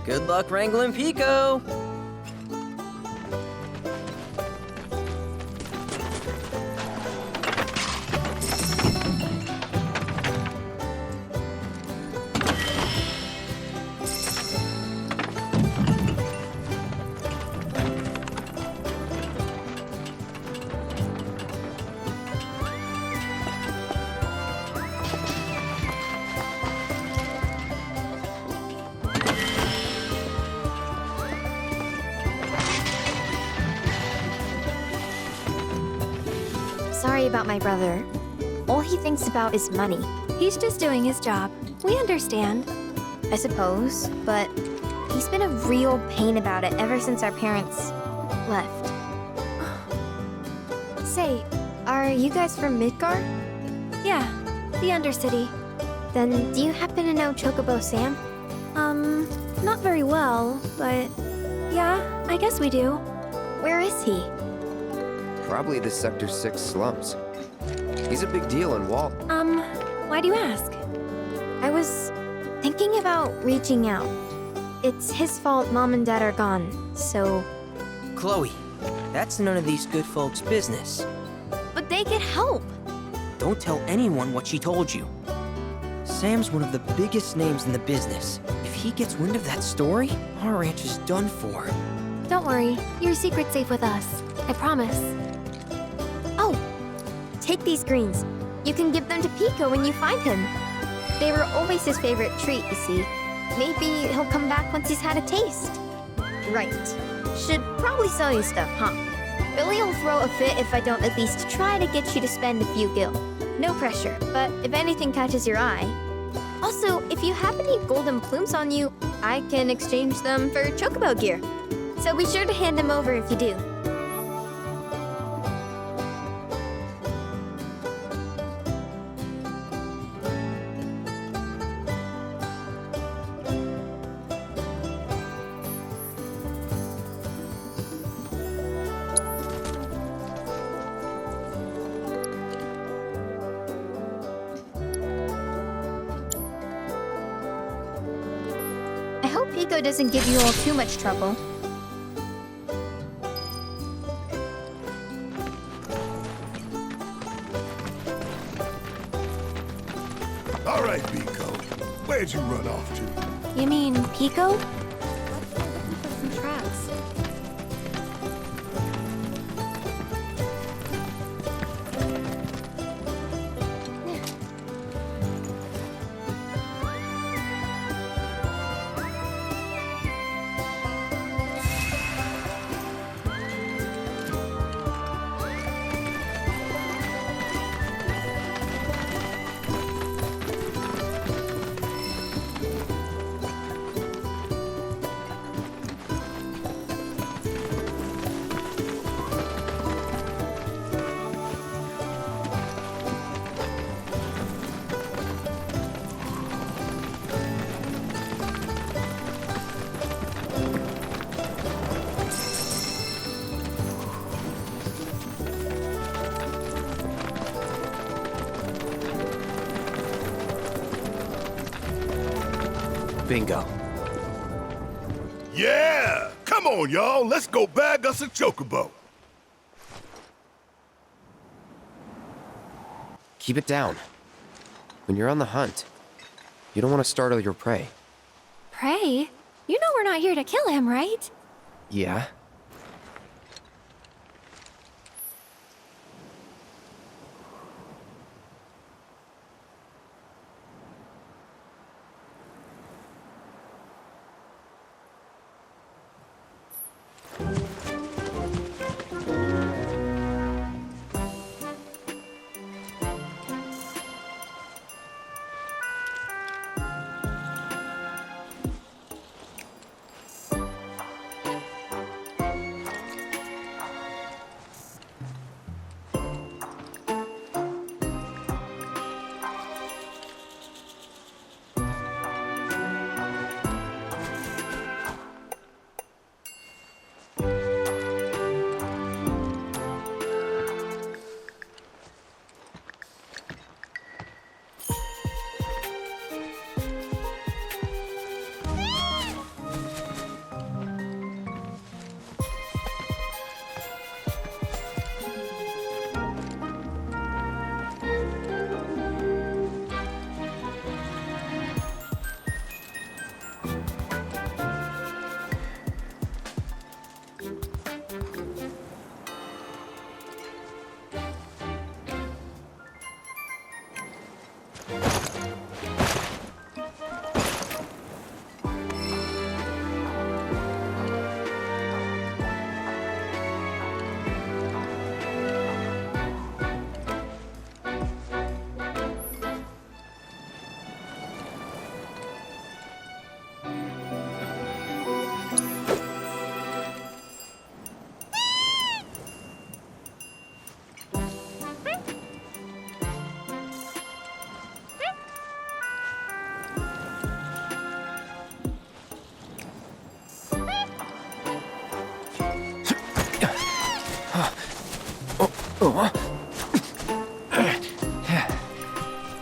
Speaker 15: Good luck wrangling Pico!
Speaker 6: Sorry about my brother. All he thinks about is money. He's just doing his job. We understand, I suppose, but he's been a real pain about it ever since our parents left. Say, are you guys from Midgar? Yeah, the Undercity. Then do you happen to know Chocobo Sam? Not very well, but yeah, I guess we do. Where is he?
Speaker 1: Probably the Sector 6 slums. He's a big deal in Walt.
Speaker 6: Why do you ask? I was thinking about reaching out. It's his fault Mom and Dad are gone, so...
Speaker 15: Chloe, that's none of these good folks' business.
Speaker 6: But they could help.
Speaker 15: Don't tell anyone what she told you. Sam's one of the biggest names in the business. If he gets wind of that story, our ranch is done for.
Speaker 6: Don't worry, your secret's safe with us. I promise. Oh, take these greens. You can give them to Pico when you find him. They were always his favorite treat, you see. Maybe he'll come back once he's had a taste. Right. Should probably sell you stuff, huh? Billy'll throw a fit if I don't at least try to get you to spend a few gil. No pressure, but if anything catches your eye. Also, if you have any golden plumes on you, I can exchange them for chocobo gear. So be sure to hand them over if you do. I hope Pico doesn't give you all too much trouble.
Speaker 7: All right, Pico. Where'd you run off to?
Speaker 6: You mean Pico? Let's put some traps.
Speaker 1: Bingo.
Speaker 7: Yeah! Come on, y'all. Let's go bag us a chocobo.
Speaker 1: Keep it down. When you're on the hunt, you don't want to startle your prey.
Speaker 6: Prey? You know we're not here to kill him, right?
Speaker 1: Yeah?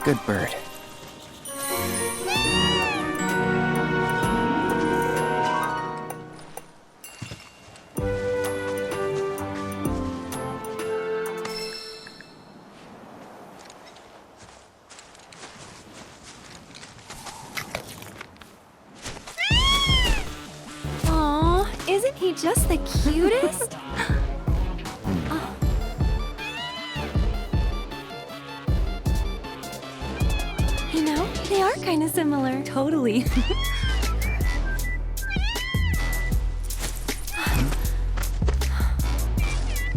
Speaker 1: Good bird.
Speaker 6: Aw, isn't he just the cutest? You know, they are kind of similar.
Speaker 5: Totally.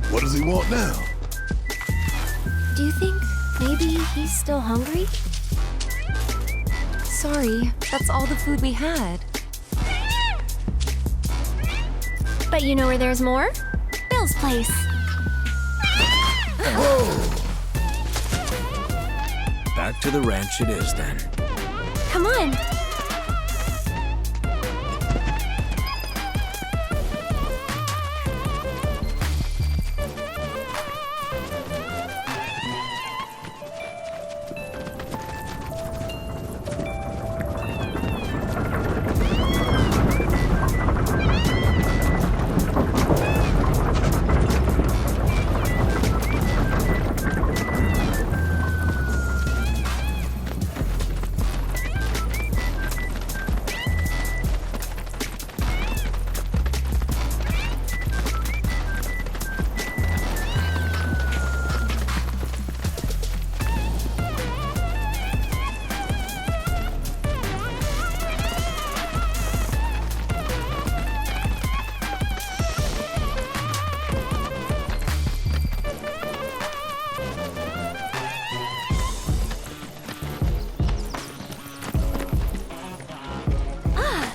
Speaker 7: What does he want now?
Speaker 6: Do you think maybe he's still hungry?
Speaker 5: Sorry, that's all the food we had.
Speaker 6: But you know where there's more? Bill's place.
Speaker 4: Back to the ranch it is then.
Speaker 6: Come on.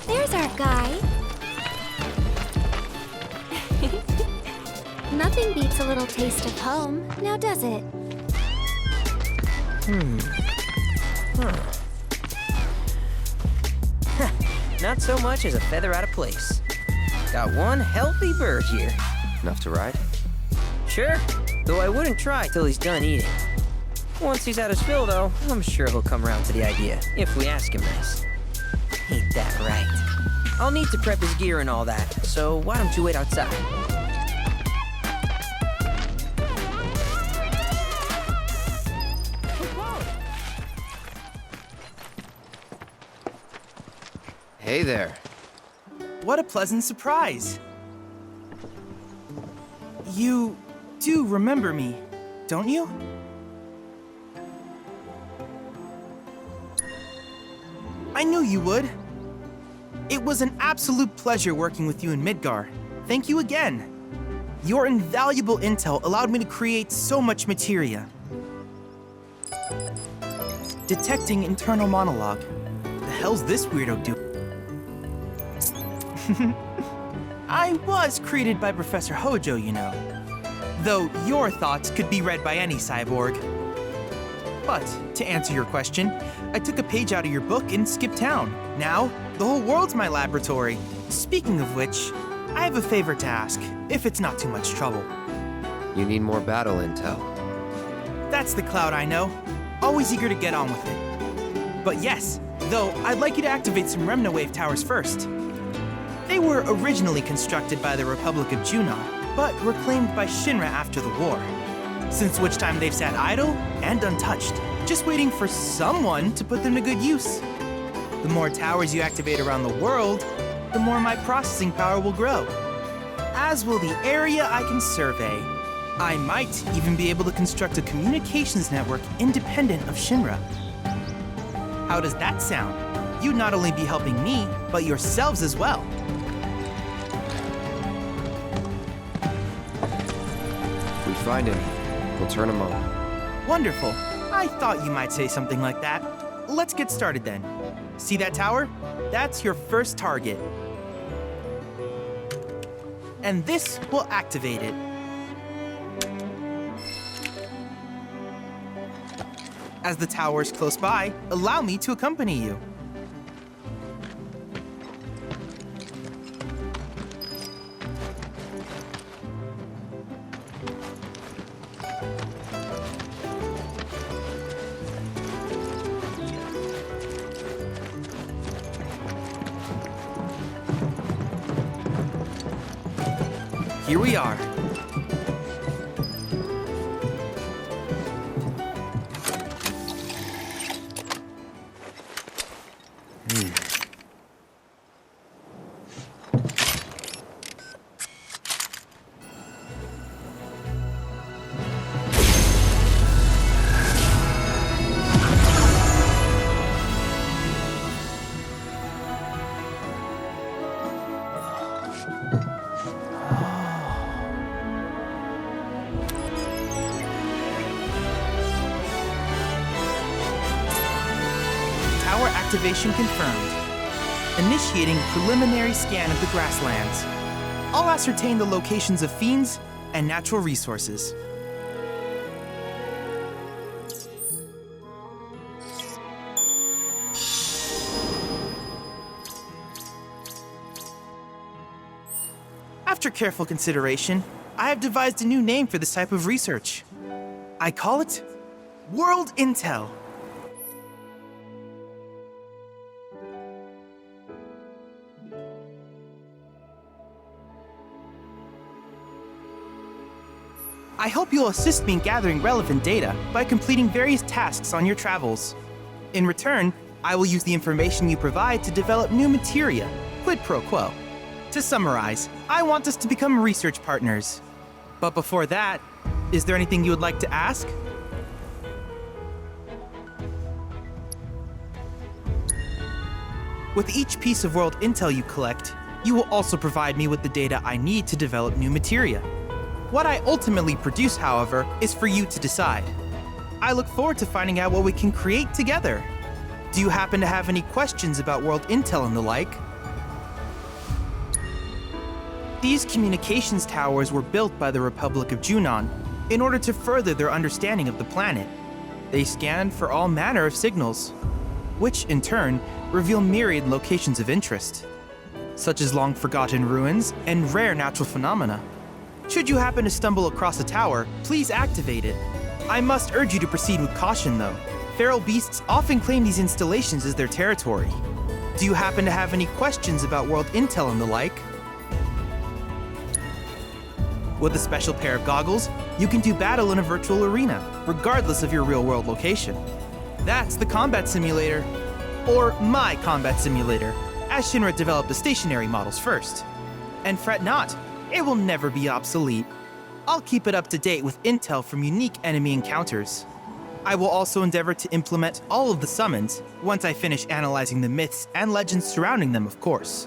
Speaker 6: There's our guy. Nothing beats a little taste of home, now does it?
Speaker 15: Not so much as a feather out of place. Got one healthy bird here.
Speaker 1: Enough to ride?
Speaker 15: Sure, though I wouldn't try till he's done eating. Once he's had his fill, though, I'm sure he'll come around to the idea, if we ask him nice. Ain't that right? I'll need to prep his gear and all that, so why don't you wait outside?
Speaker 1: Hey there.
Speaker 16: What a pleasant surprise. You do remember me, don't you? I knew you would. It was an absolute pleasure working with you in Midgar. Thank you again. Your invaluable intel allowed me to create so much materia. Detecting internal monologue. The hell's this weirdo doing? I was created by Professor Hojo, you know. Though your thoughts could be read by any cyborg. But, to answer your question, I took a page out of your book and skipped town. Now, the whole world's my laboratory. Speaking of which, I have a favor to ask, if it's not too much trouble.
Speaker 1: You need more battle intel.
Speaker 16: That's the Cloud I know. Always eager to get on with it. But yes, though, I'd like you to activate some Remna Wave towers first. They were originally constructed by the Republic of Junon, but reclaimed by Shinra after the war. Since which time they've sat idle and untouched, just waiting for someone to put them to good use. The more towers you activate around the world, the more my processing power will grow. As will the area I can survey. I might even be able to construct a communications network independent of Shinra. How does that sound? You'd not only be helping me, but yourselves as well.
Speaker 1: If we find any, we'll turn them on.
Speaker 16: Wonderful. I thought you might say something like that. Let's get started then. See that tower? That's your first target. And this will activate it. As the tower is close by, allow me to accompany you. Here we are. Activation confirmed. Initiating preliminary scan of the Grasslands. I'll ascertain the locations of fiends and natural resources. After careful consideration, I have devised a new name for this type of research. I call it World Intel. I hope you'll assist me in gathering relevant data by completing various tasks on your travels. In return, I will use the information you provide to develop new materia, quid pro quo. To summarize, I want us to become research partners. But before that, is there anything you would like to ask? With each piece of world intel you collect, you will also provide me with the data I need to develop new materia. What I ultimately produce, however, is for you to decide. I look forward to finding out what we can create together. Do you happen to have any questions about world intel and the like? These communications towers were built by the Republic of Junon in order to further their understanding of the planet. They scan for all manner of signals, which in turn reveal myriad locations of interest, such as long-forgotten ruins and rare natural phenomena. Should you happen to stumble across a tower, please activate it. I must urge you to proceed with caution, though. Feral beasts often claim these installations as their territory. Do you happen to have any questions about world intel and the like? With a special pair of goggles, you can do battle in a virtual arena, regardless of your real-world location. That's the combat simulator. Or my combat simulator, as Shinra developed the stationary models first. And fret not, it will never be obsolete. I'll keep it up to date with intel from unique enemy encounters. I will also endeavor to implement all of the summons once I finish analyzing the myths and legends surrounding them, of course.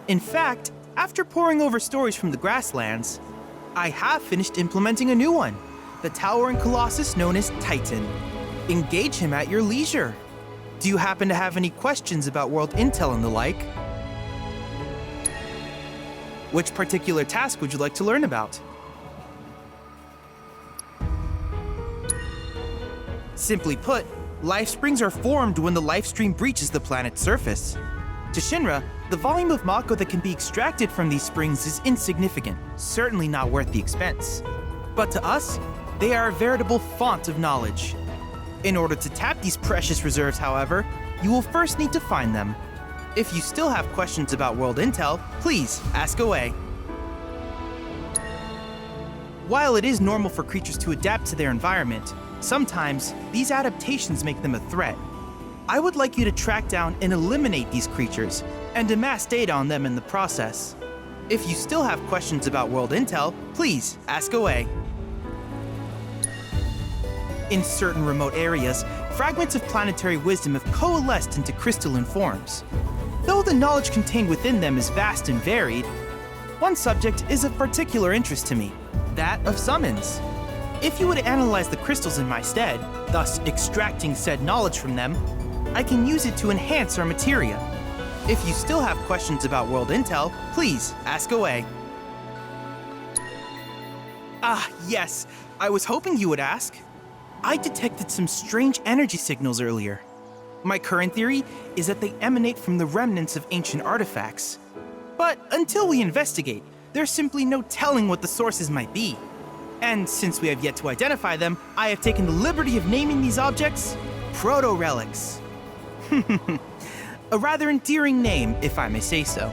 Speaker 16: In fact, after poring over stories from the Grasslands, I have finished implementing a new one, the towering colossus known as Titan. Engage him at your leisure. Do you happen to have any questions about world intel and the like? Which particular task would you like to learn about? Simply put, life springs are formed when the life stream breaches the planet's surface. To Shinra, the volume of Mako that can be extracted from these springs is insignificant, certainly not worth the expense. But to us, they are a veritable font of knowledge. In order to tap these precious reserves, however, you will first need to find them. If you still have questions about world intel, please ask away. While it is normal for creatures to adapt to their environment, sometimes these adaptations make them a threat. I would like you to track down and eliminate these creatures, and amass data on them in the process. If you still have questions about world intel, please ask away. In certain remote areas, fragments of planetary wisdom have coalesced into crystalline forms. Though the knowledge contained within them is vast and varied, one subject is of particular interest to me, that of summons. If you would analyze the crystals in my stead, thus extracting said knowledge from them, I can use it to enhance our materia. If you still have questions about world intel, please ask away. Ah, yes, I was hoping you would ask. I detected some strange energy signals earlier. My current theory is that they emanate from the remnants of ancient artifacts. But until we investigate, there's simply no telling what the sources might be. And since we have yet to identify them, I have taken the liberty of naming these objects proto-relics. A rather endearing name, if I may say so.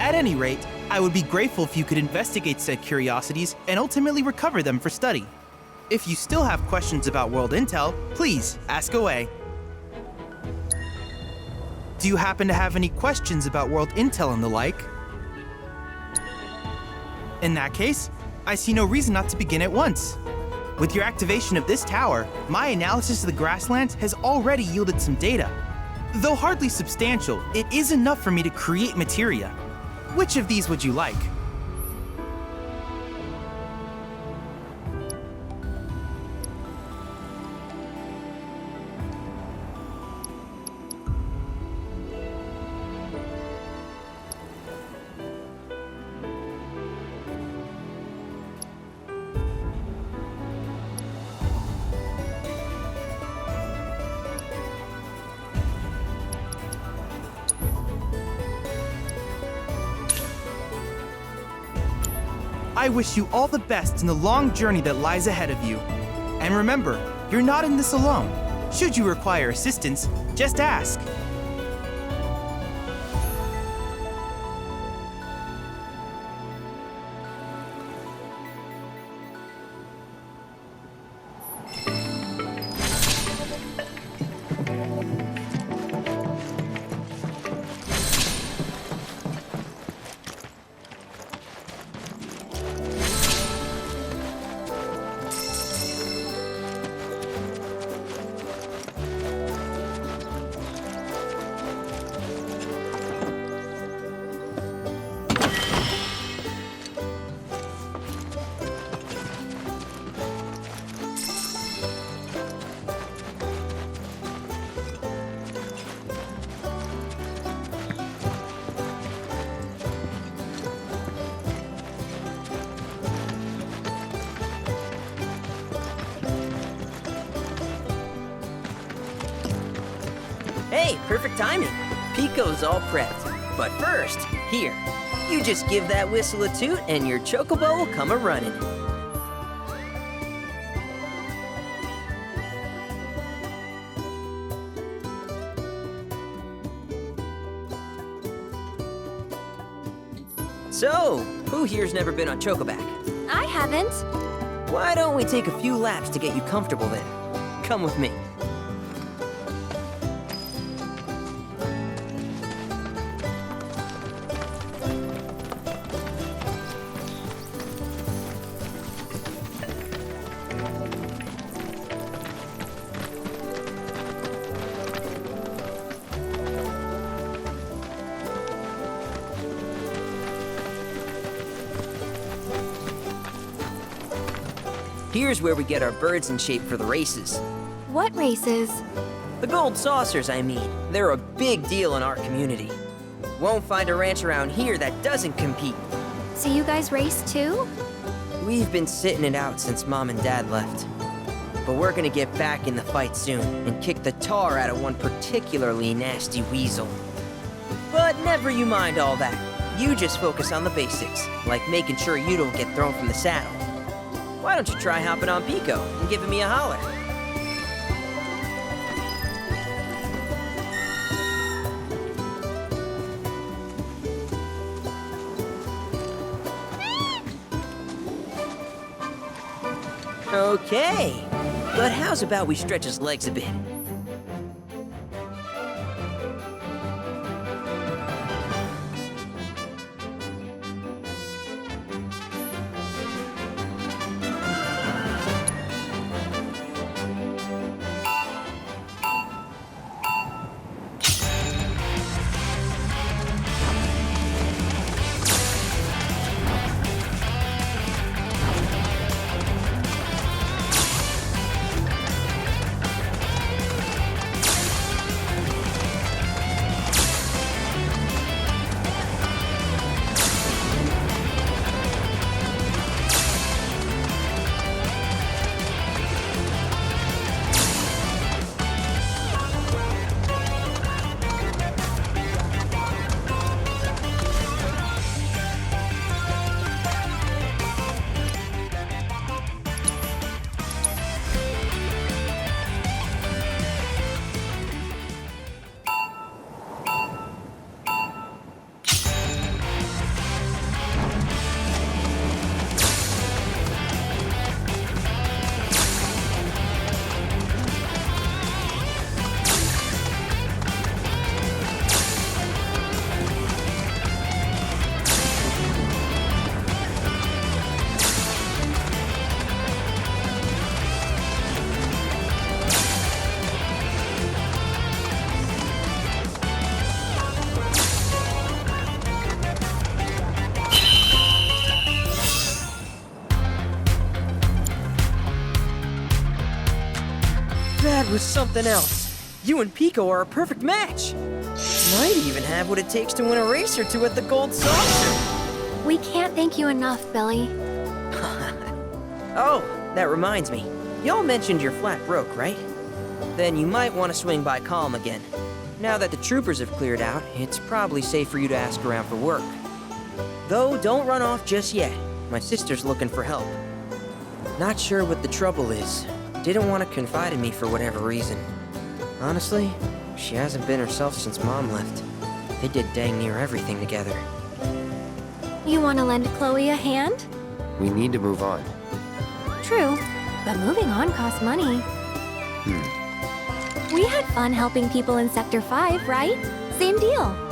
Speaker 16: At any rate, I would be grateful if you could investigate said curiosities and ultimately recover them for study. If you still have questions about world intel, please ask away. Do you happen to have any questions about world intel and the like? In that case, I see no reason not to begin at once. With your activation of this tower, my analysis of the Grasslands has already yielded some data. Though hardly substantial, it is enough for me to create materia. Which of these would you like? I wish you all the best in the long journey that lies ahead of you. And remember, you're not in this alone. Should you require assistance, just ask.
Speaker 15: Hey, perfect timing. Pico's all prepped. But first, here, you just give that whistle a toot and your chocobo will come a-running. So, who here's never been on Chocoback?
Speaker 6: I haven't.
Speaker 15: Why don't we take a few laps to get you comfortable then? Come with me. Here's where we get our birds in shape for the races.
Speaker 6: What races?
Speaker 15: The gold saucers, I mean. They're a big deal in our community. Won't find a ranch around here that doesn't compete.
Speaker 6: So you guys race too?
Speaker 15: We've been sitting it out since Mom and Dad left. But we're gonna get back in the fight soon and kick the tar out of one particularly nasty weasel. But never you mind all that. You just focus on the basics, like making sure you don't get thrown from the saddle. Why don't you try hopping on Pico and giving me a holler? Okay, but how's about we stretch his legs a bit? That was something else. You and Pico are a perfect match. Might even have what it takes to win a race or two at the Gold Saucer.
Speaker 6: We can't thank you enough, Billy.
Speaker 15: Oh, that reminds me. Y'all mentioned your flat broke, right? Then you might want to swing by Kalm again. Now that the troopers have cleared out, it's probably safe for you to ask around for work. Though, don't run off just yet. My sister's looking for help. Not sure what the trouble is. Didn't want to confide in me for whatever reason. Honestly, she hasn't been herself since Mom left. They did dang near everything together.
Speaker 6: You want to lend Chloe a hand?
Speaker 1: We need to move on.
Speaker 6: True, but moving on costs money. We had fun helping people in Sector 5, right? Same deal.